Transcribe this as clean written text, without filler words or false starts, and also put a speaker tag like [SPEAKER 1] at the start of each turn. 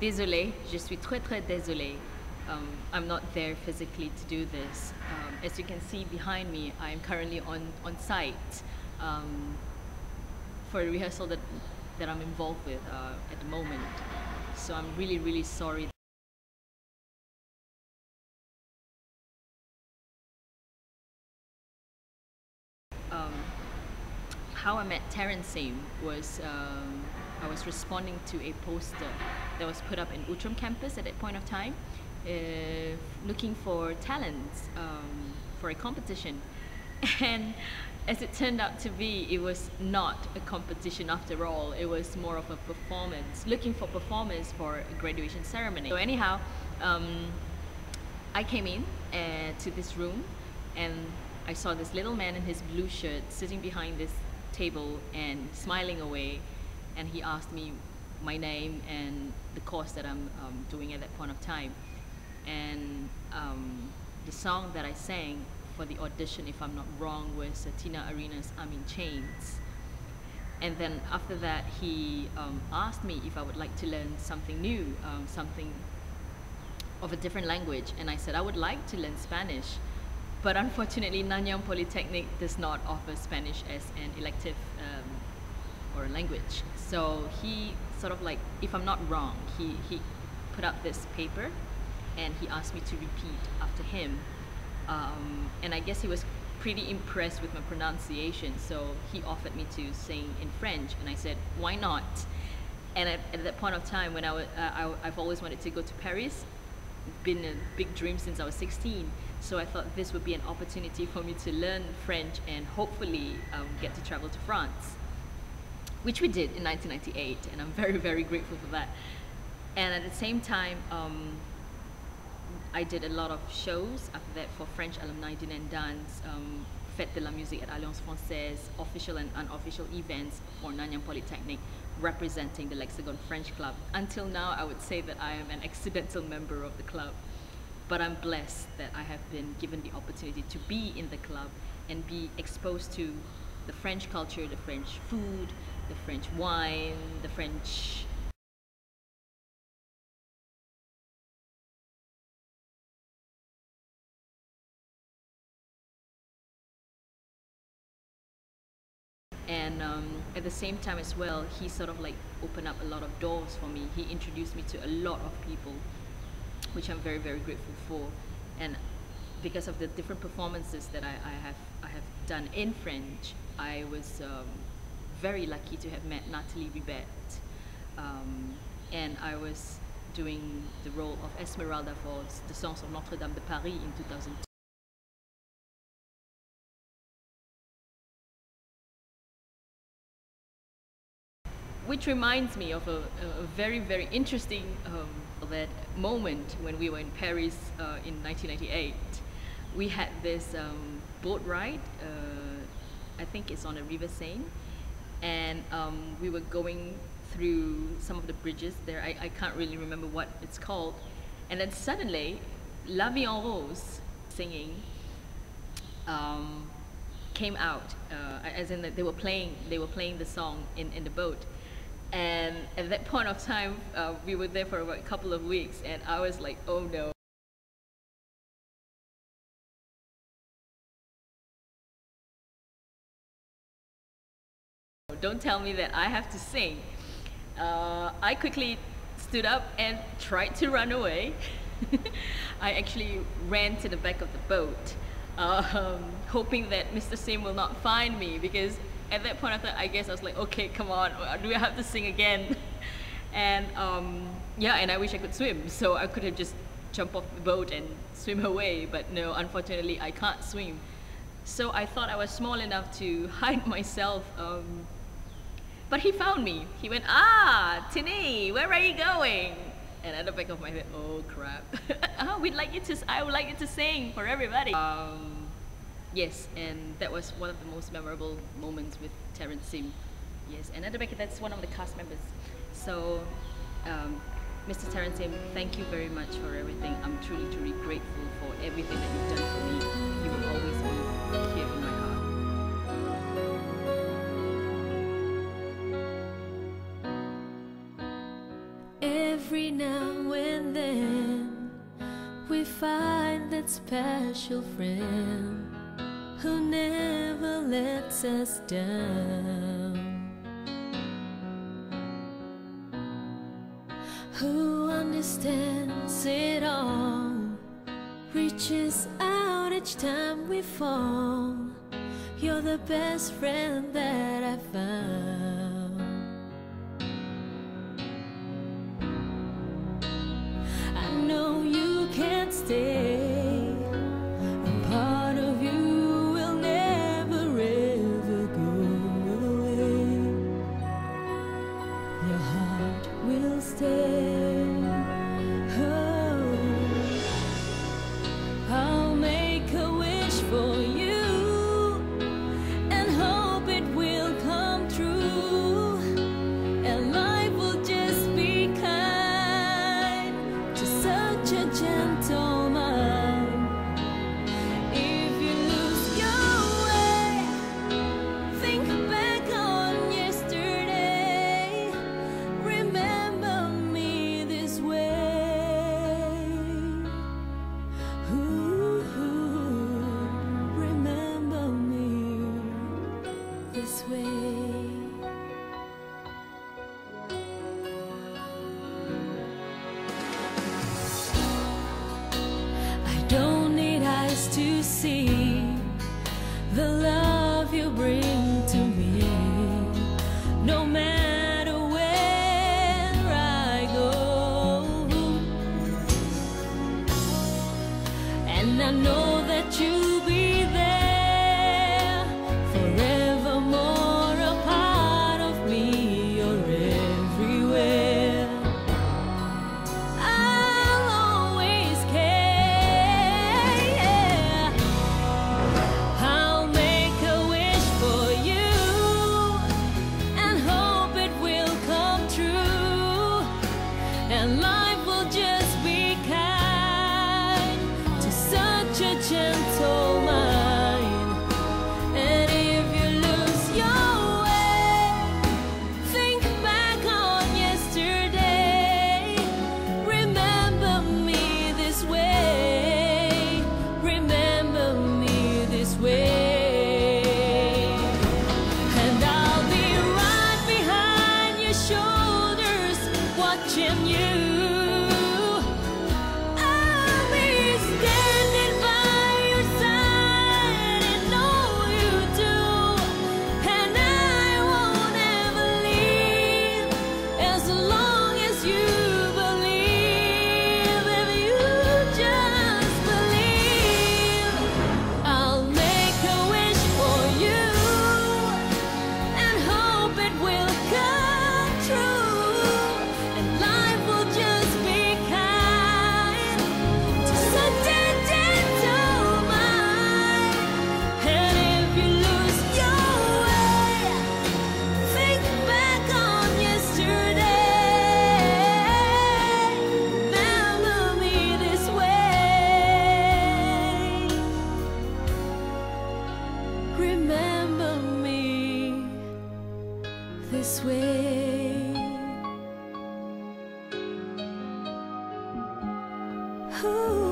[SPEAKER 1] Désolée, je suis très très désolée. I'm not there physically to do this. As you can see behind me, I am currently on site for a rehearsal that I'm involved with at the moment. So I'm really, really sorry. How I met Terence Sim was I was responding to a poster that was put up in Outram campus at that point of time, looking for talents for a competition. And as it turned out to be, it was not a competition after all. It was more of a performance, looking for performers for a graduation ceremony. So anyhow, I came in to this room and I saw this little man in his blue shirt sitting behind this table and smiling away, and he asked me my name and the course that I'm doing at that point of time. And the song that I sang for the audition, if I'm not wrong, was Tina Arena's I'm in Chains. And then after that, he asked me if I would like to learn something new, something of a different language. And I said I would like to learn Spanish. But unfortunately, Nanyang Polytechnic does not offer Spanish as an elective or a language. So he sort of like, if I'm not wrong, he put up this paper and he asked me to repeat after him. And I guess he was pretty impressed with my pronunciation, so he offered me to sing in French, and I said, why not? And at that point of time, when I've always wanted to go to Paris, been a big dream since I was 16, so I thought this would be an opportunity for me to learn French and hopefully get to travel to France, which we did in 1998, and I'm very, very grateful for that. And at the same time, I did a lot of shows after that for French Alumni Dinner and Dance, Fête de la Musique at Alliance Française, official and unofficial events for Nanyang Polytechnic, representing the Lexicon French Club. Until now, I would say that I am an accidental member of the club, but I'm blessed that I have been given the opportunity to be in the club and be exposed to the French culture, the French food, the French wine, the French and at the same time as well, he sort of like opened up a lot of doors for me. He introduced me to a lot of people, which I'm very, very grateful for. And because of the different performances that I have done in French, I was very lucky to have met Nathalie Ribet, and I was doing the role of Esmeralda for the Songs of Notre Dame de Paris in 2002. Which reminds me of a very, very interesting that moment when we were in Paris in 1998. We had this boat ride, I think it's on the River Seine, and we were going through some of the bridges there. I can't really remember what it's called. And then suddenly, La Vie en Rose singing came out, as in that they were playing the song in the boat. And at that point of time, we were there for about a couple of weeks, and I was like, oh no. Don't tell me that I have to sing. I quickly stood up and tried to run away. I actually ran to the back of the boat, hoping that Mr. Sim will not find me, because at that point of time, I guess I was like, okay, come on, do I have to sing again? And yeah, and I wish I could swim, so I could have just jumped off the boat and swim away, but no, unfortunately, I can't swim. So I thought I was small enough to hide myself, but he found me. He went, ah, Tini, where are you going? And at the back of my head, oh crap. I would like you to sing for everybody. Yes, and that was one of the most memorable moments with Terence Sim. Yes, and at the back, that's one of the cast members. So, Mr. Terence Sim, thank you very much for everything. I'm truly, truly grateful for everything that you've done for me. You will always be here in my heart.
[SPEAKER 2] Every Every now and then we find that special friend who never lets us down, who understands it all, reaches out each time we fall. You're the best friend that I found. I know you can't stay, and part of you will never ever go away. Your heart will stay. Oh, I'll make a wish for you and hope it will come true, and life will just be kind to such a gentleman. If you lose your way, think back on yesterday. Remember me this way. Ooh, remember me this way. I don't need eyes to see the love you bring to me, no matter where I go. And I know that you'll be there forevermore, a part of me. You're everywhere. I'll always care. I'll make a wish for you and hope it will come true, and life will just be kind to such a gentle mind. And if you lose your way, think back on yesterday. Remember me this way. Remember me this way. And I'll be right behind your shoulders, watching you. I'll be standing by your side, and know you do. And I won't ever leave as long as you believe. If you just believe, I'll make a wish for you and hope it will come true, and life will just be kind to such a gentle mind. And if you lose your way, think back on yesterday. Remember me this way. Remember me this way. Ooh.